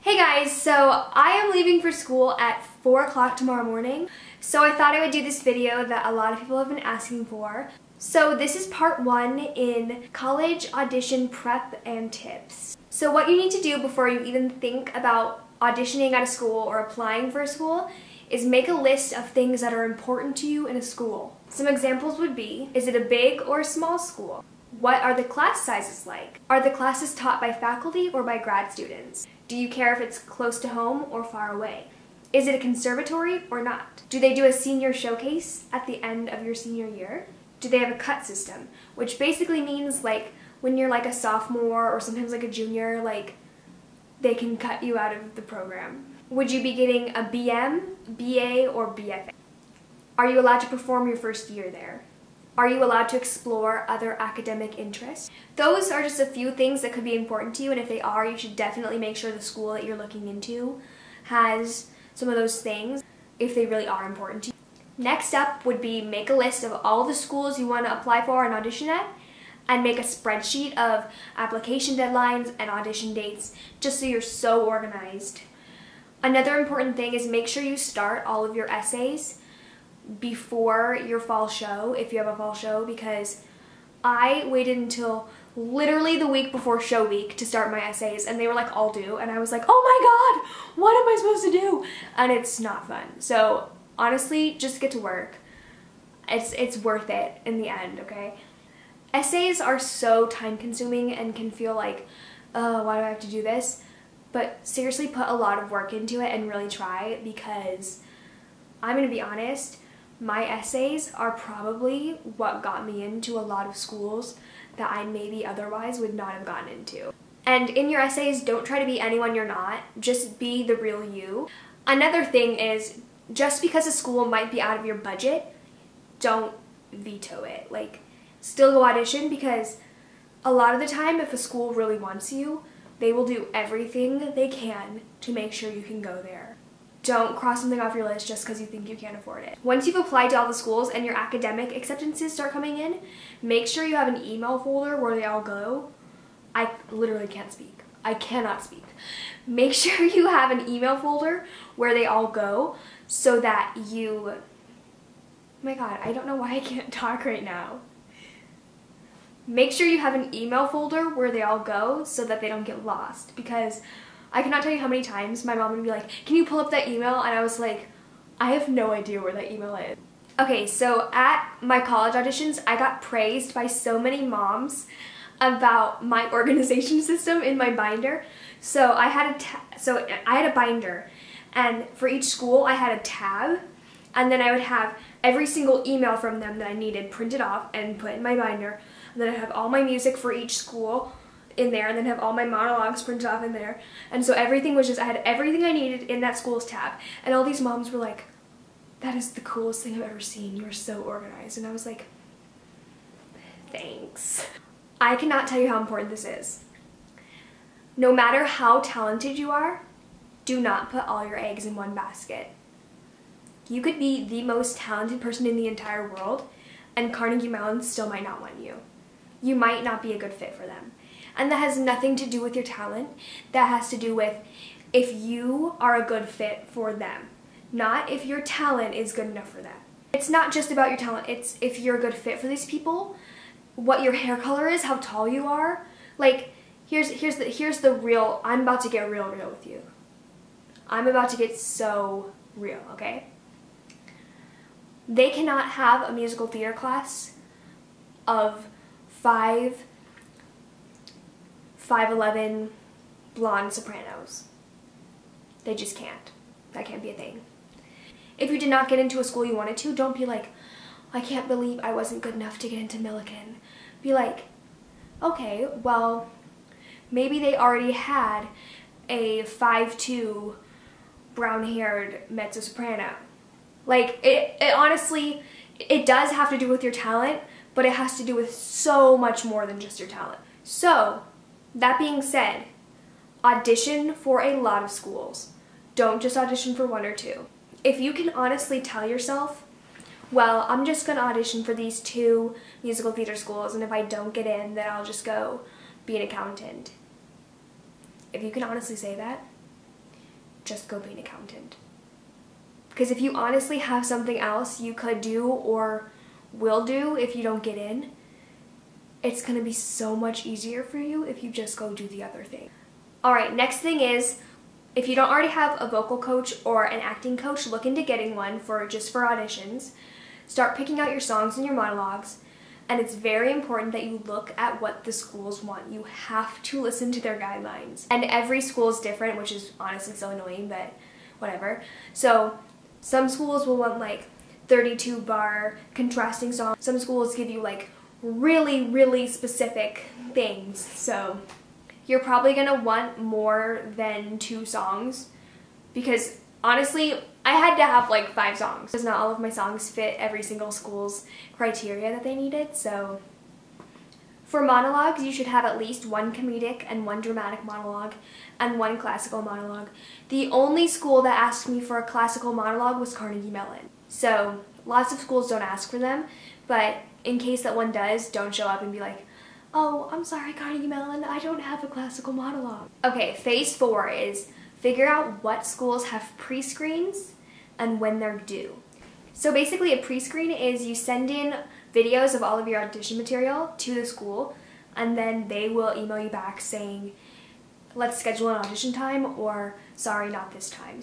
Hey guys, so I am leaving for school at 4 o'clock tomorrow morning, so I thought I would do this video that a lot of people have been asking for. So this is part 1 in college audition prep and tips. So what you need to do before you even think about auditioning at a school or applying for a school is make a list of things that are important to you in a school. Some examples would be, is it a big or a small school? What are the class sizes like? Are the classes taught by faculty or by grad students? Do you care if it's close to home or far away? Is it a conservatory or not? Do they do a senior showcase at the end of your senior year? Do they have a cut system? Which basically means like when you're like a sophomore or sometimes like a junior, like they can cut you out of the program. Would you be getting a BM, BA, or BFA? Are you allowed to perform your first year there? Are you allowed to explore other academic interests? Those are just a few things that could be important to you, and if they are, you should definitely make sure the school that you're looking into has some of those things if they really are important to you. Next up would be make a list of all the schools you want to apply for and audition at, and make a spreadsheet of application deadlines and audition dates just so you're so organized. Another important thing is make sure you start all of your essays before your fall show, if you have a fall show, because I waited until literally the week before show week to start my essays, and they were like all due, and I was like, oh my god, what am I supposed to do? And it's not fun. So honestly, just get to work. It's worth it in the end, okay? Essays are so time consuming and can feel like, oh, why do I have to do this? But seriously, put a lot of work into it and really try, because I'm gonna be honest, my essays are probably what got me into a lot of schools that I maybe otherwise would not have gotten into. And in your essays, don't try to be anyone you're not, just be the real you. Another thing is, just because a school might be out of your budget, don't veto it. Like, still go audition, because a lot of the time, if a school really wants you, they will do everything they can to make sure you can go there. Don't cross something off your list just because you think you can't afford it. Once you've applied to all the schools and your academic acceptances start coming in, make sure you have an email folder where they all go. I literally can't speak. I cannot speak. Make sure you have an email folder where they all go so that you... Oh my god, I don't know why I can't talk right now. Make sure you have an email folder where they all go so that they don't get lost, because I cannot tell you how many times my mom would be like, can you pull up that email? And I was like, I have no idea where that email is. Okay, so at my college auditions, I got praised by so many moms about my organization system in my binder. So I had a binder, and for each school I had a tab, and then I would have every single email from them that I needed printed off and put in my binder. And then I'd have all my music for each school in there, and then have all my monologues printed off in there. And so everything was just, I had everything I needed in that school's tab. And all these moms were like, that is the coolest thing I've ever seen. You're so organized. And I was like, thanks. I cannot tell you how important this is. No matter how talented you are, do not put all your eggs in one basket. You could be the most talented person in the entire world, and Carnegie Mellon still might not want you. You might not be a good fit for them. And that has nothing to do with your talent. That has to do with if you are a good fit for them, not if your talent is good enough for them. It's not just about your talent, it's if you're a good fit for these people, what your hair color is, how tall you are. Like, here's the real, I'm about to get real with you. I'm about to get so real, okay? They cannot have a musical theater class of 5'11" blonde sopranos. They just can't. That can't be a thing. If you did not get into a school you wanted to, don't be like, I can't believe I wasn't good enough to get into Millikan. Be like, okay, well, maybe they already had a 5'2" brown-haired mezzo-soprano. Like, it honestly, it does have to do with your talent, but it has to do with so much more than just your talent. So, that being said, audition for a lot of schools. Don't just audition for one or two. If you can honestly tell yourself, well, I'm just going to audition for these 2 musical theater schools, and if I don't get in, then I'll just go be an accountant. If you can honestly say that, just go be an accountant. Because if you honestly have something else you could do or will do if you don't get in, it's going to be so much easier for you if you just go do the other thing. Alright, next thing is, if you don't already have a vocal coach or an acting coach, look into getting one just for auditions. Start picking out your songs and your monologues, and it's very important that you look at what the schools want. You have to listen to their guidelines. And every school is different, which is honestly so annoying, but whatever. So some schools will want like 32 bar contrasting songs. Some schools give you like really specific things. So you're probably gonna want more than 2 songs, because honestly, I had to have like 5 songs because not all of my songs fit every single school's criteria that they needed. So for monologues, you should have at least 1 comedic and 1 dramatic monologue and 1 classical monologue. The only school that asked me for a classical monologue was Carnegie Mellon. So lots of schools don't ask for them, but in case that one does, don't show up and be like, oh, I'm sorry, Carnegie Mellon, I don't have a classical monologue. Okay, phase 4 is figure out what schools have pre-screens and when they're due. So basically a pre-screen is you send in videos of all of your audition material to the school, and then they will email you back saying, let's schedule an audition time, or sorry, not this time.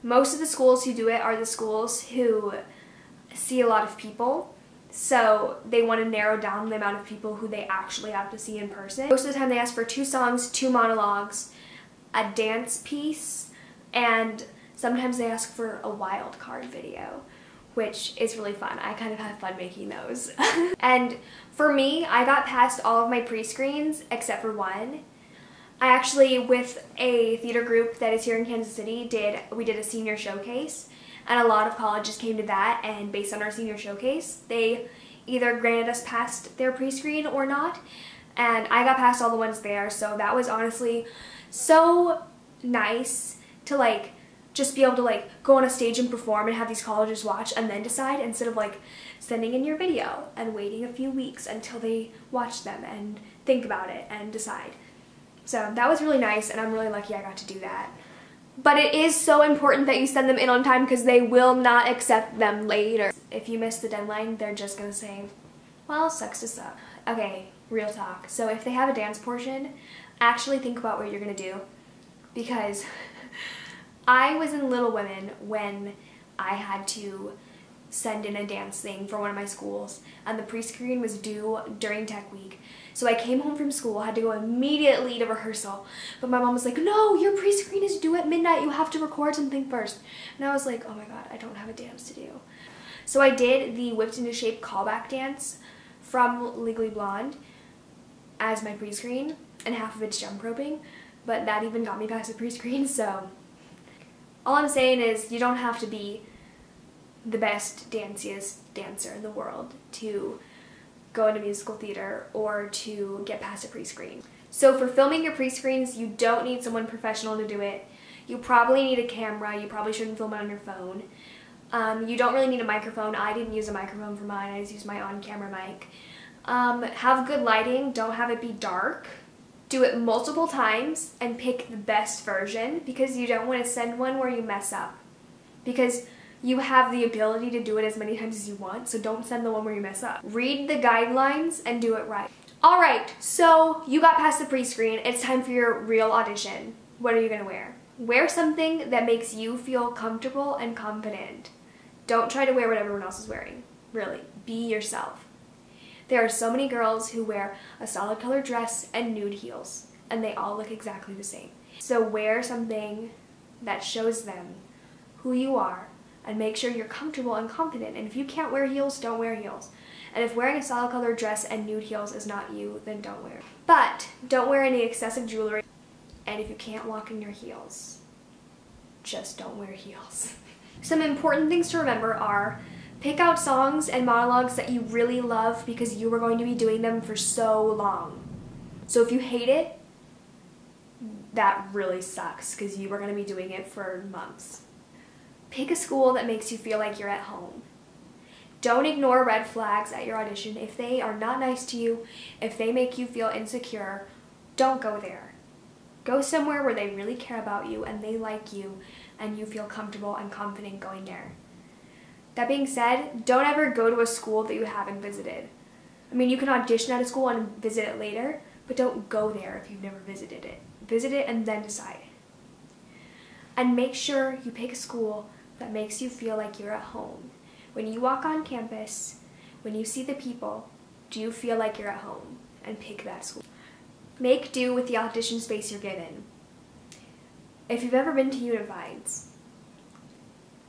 Most of the schools who do it are the schools who see a lot of people, so they want to narrow down the amount of people who they actually have to see in person. Most of the time they ask for 2 songs, 2 monologues, a dance piece, and sometimes they ask for a wild card video, which is really fun. I kind of have fun making those. And for me, I got past all of my pre-screens except for 1. I actually, with a theater group that is here in Kansas City, we did a senior showcase, and a lot of colleges came to that, and based on our senior showcase, they either granted us past their pre-screen or not, and I got past all the ones there, so that was honestly so nice to like just be able to like go on a stage and perform and have these colleges watch and then decide, instead of like sending in your video and waiting a few weeks until they watch them and think about it and decide. So that was really nice, and I'm really lucky I got to do that. But it is so important that you send them in on time, because they will not accept them later. If you miss the deadline, they're just gonna say, well, sucks to suck. Okay, real talk. So if they have a dance portion, actually think about what you're gonna do, because I was in Little Women when I had to send in a dance thing for one of my schools, and the pre-screen was due during tech week. So I came home from school, had to go immediately to rehearsal, but my mom was like, no, your pre-screen is due at midnight, you have to record something first. And I was like, oh my god, I don't have a dance to do. So I did the Whipped Into Shape callback dance from Legally Blonde as my pre-screen, and half of it's jump roping, but that even got me past the pre-screen. So all I'm saying is you don't have to be the best, danciest dancer in the world to go into musical theater or to get past a pre-screen. So for filming your pre-screens, you don't need someone professional to do it. You probably need a camera. You probably shouldn't film it on your phone. You don't really need a microphone. I didn't use a microphone for mine. I just used my on-camera mic. Have good lighting. Don't have it be dark. Do it multiple times and pick the best version, because you don't want to send one where you mess up. Because you have the ability to do it as many times as you want, so don't send the one where you mess up. Read the guidelines and do it right. Alright, so you got past the pre-screen. It's time for your real audition. What are you going to wear? Wear something that makes you feel comfortable and confident. Don't try to wear what everyone else is wearing. Really, be yourself. There are so many girls who wear a solid color dress and nude heels, and they all look exactly the same. So wear something that shows them who you are, and make sure you're comfortable and confident. And if you can't wear heels, don't wear heels. And if wearing a solid color dress and nude heels is not you, then don't wear it. But don't wear any excessive jewelry. And if you can't walk in your heels, just don't wear heels. Some important things to remember are: pick out songs and monologues that you really love, because you are going to be doing them for so long. So if you hate it, that really sucks, because you are going to be doing it for months. Pick a school that makes you feel like you're at home. Don't ignore red flags at your audition. If they are not nice to you, if they make you feel insecure, don't go there. Go somewhere where they really care about you and they like you and you feel comfortable and confident going there. That being said, don't ever go to a school that you haven't visited. I mean, you can audition at a school and visit it later, but don't go there if you've never visited it. Visit it and then decide. And make sure you pick a school that makes you feel like you're at home. When you walk on campus, when you see the people, do you feel like you're at home? And pick that school. Make do with the audition space you're given. If you've ever been to Unifieds,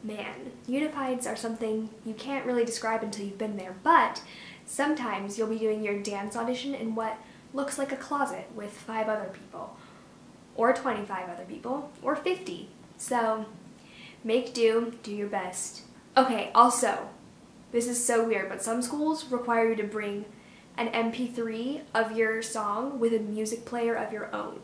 man, Unifieds are something you can't really describe until you've been there, but sometimes you'll be doing your dance audition in what looks like a closet with 5 other people, or 25 other people, or 50. So make do your best. Okay, also, this is so weird, but some schools require you to bring an MP3 of your song with a music player of your own.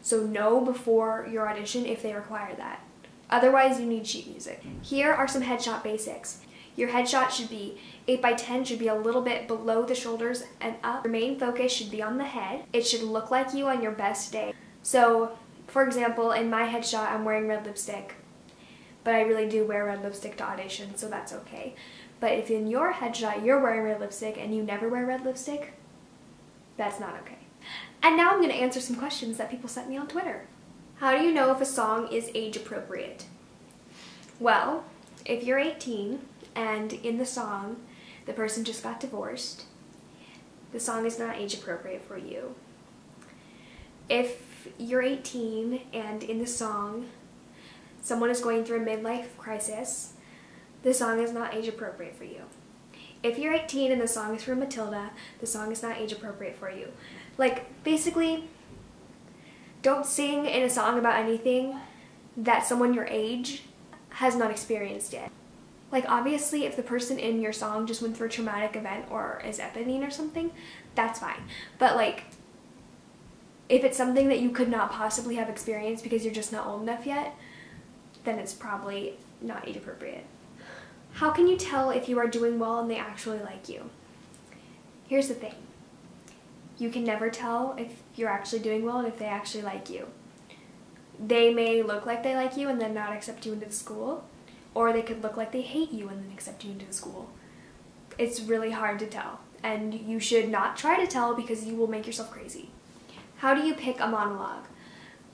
So know before your audition if they require that. Otherwise, you need sheet music. Here are some headshot basics. Your headshot should be 8x10, should be a little bit below the shoulders and up. Your main focus should be on the head. It should look like you on your best day. So, for example, in my headshot, I'm wearing red lipstick, but I really do wear red lipstick to audition, so that's okay. But if in your headshot you're wearing red lipstick and you never wear red lipstick, that's not okay. And now I'm going to answer some questions that people sent me on Twitter. How do you know if a song is age appropriate? Well, if you're 18 and in the song the person just got divorced, the song is not age appropriate for you. If you're 18 and in the song someone is going through a midlife crisis, the song is not age appropriate for you. If you're 18 and the song is from Matilda, the song is not age appropriate for you. Like, basically, don't sing in a song about anything that someone your age has not experienced yet. Like, obviously, if the person in your song just went through a traumatic event or is epidemic or something, that's fine. But, like, if it's something that you could not possibly have experienced because you're just not old enough yet, then it's probably not age appropriate. How can you tell if you are doing well and they actually like you? Here's the thing. You can never tell if you're actually doing well and if they actually like you. They may look like they like you and then not accept you into the school, or they could look like they hate you and then accept you into the school. It's really hard to tell, and you should not try to tell because you will make yourself crazy. How do you pick a monologue?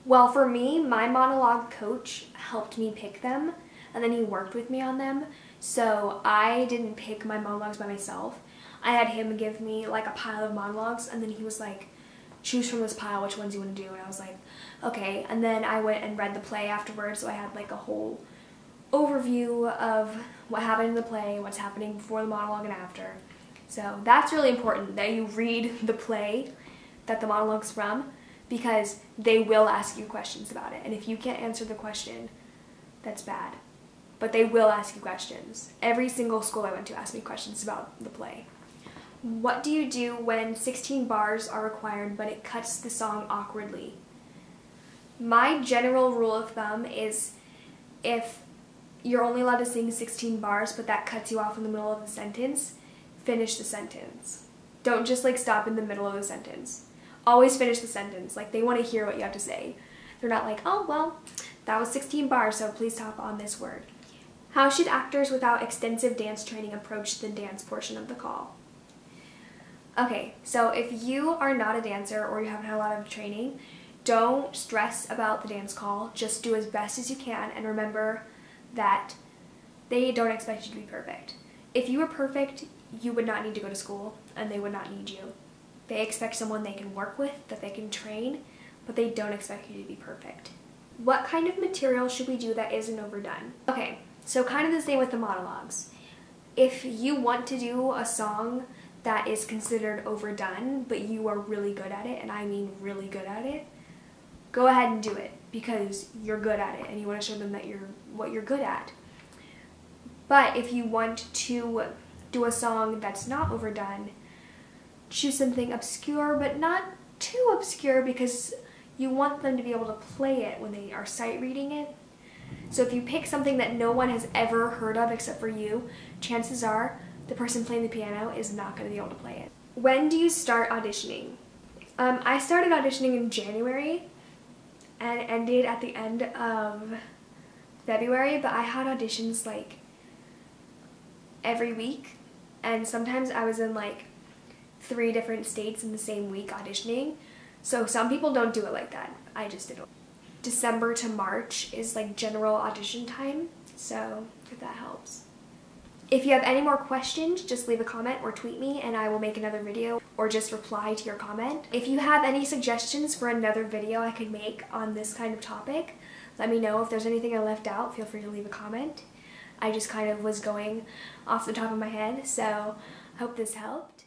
Well, for me, my monologue coach helped me pick them, and then he worked with me on them. So I didn't pick my monologues by myself. I had him give me like a pile of monologues, and then he was like, choose from this pile which ones you want to do. And I was like, okay. And then I went and read the play afterwards, so I had like a whole overview of what happened in the play, what's happening before the monologue and after. So that's really important that you read the play that the monologue's from, because they will ask you questions about it. And if you can't answer the question, that's bad. But they will ask you questions. Every single school I went to asked me questions about the play. What do you do when 16 bars are required but it cuts the song awkwardly? My general rule of thumb is if you're only allowed to sing 16 bars but that cuts you off in the middle of the sentence, finish the sentence. Don't just like stop in the middle of the sentence. Always finish the sentence. Like, they want to hear what you have to say. They're not like, oh well, that was 16 bars, so please stop on this word. How should actors without extensive dance training approach the dance portion of the call? Okay, so if you are not a dancer or you haven't had a lot of training, don't stress about the dance call. Just do as best as you can, and remember that they don't expect you to be perfect. If you were perfect, you would not need to go to school, and they would not need you. They expect someone they can work with, that they can train, but they don't expect you to be perfect. What kind of material should we do that isn't overdone? Okay, so kind of the same with the monologues. If you want to do a song that is considered overdone, but you are really good at it, and I mean really good at it, go ahead and do it because you're good at it and you want to show them that what you're good at. But if you want to do a song that's not overdone, choose something obscure but not too obscure because you want them to be able to play it when they are sight reading it. So if you pick something that no one has ever heard of except for you, chances are the person playing the piano is not going to be able to play it. When do you start auditioning? I started auditioning in January. and it ended at the end of February, but I had auditions like every week, and sometimes I was in like 3 different states in the same week auditioning. So some people don't do it like that. I just did it. December to March is like general audition time, so if that helps. If you have any more questions, just leave a comment or tweet me and I will make another video or just reply to your comment. If you have any suggestions for another video I could make on this kind of topic, let me know. If there's anything I left out, feel free to leave a comment. I just kind of was going off the top of my head, so I hope this helped.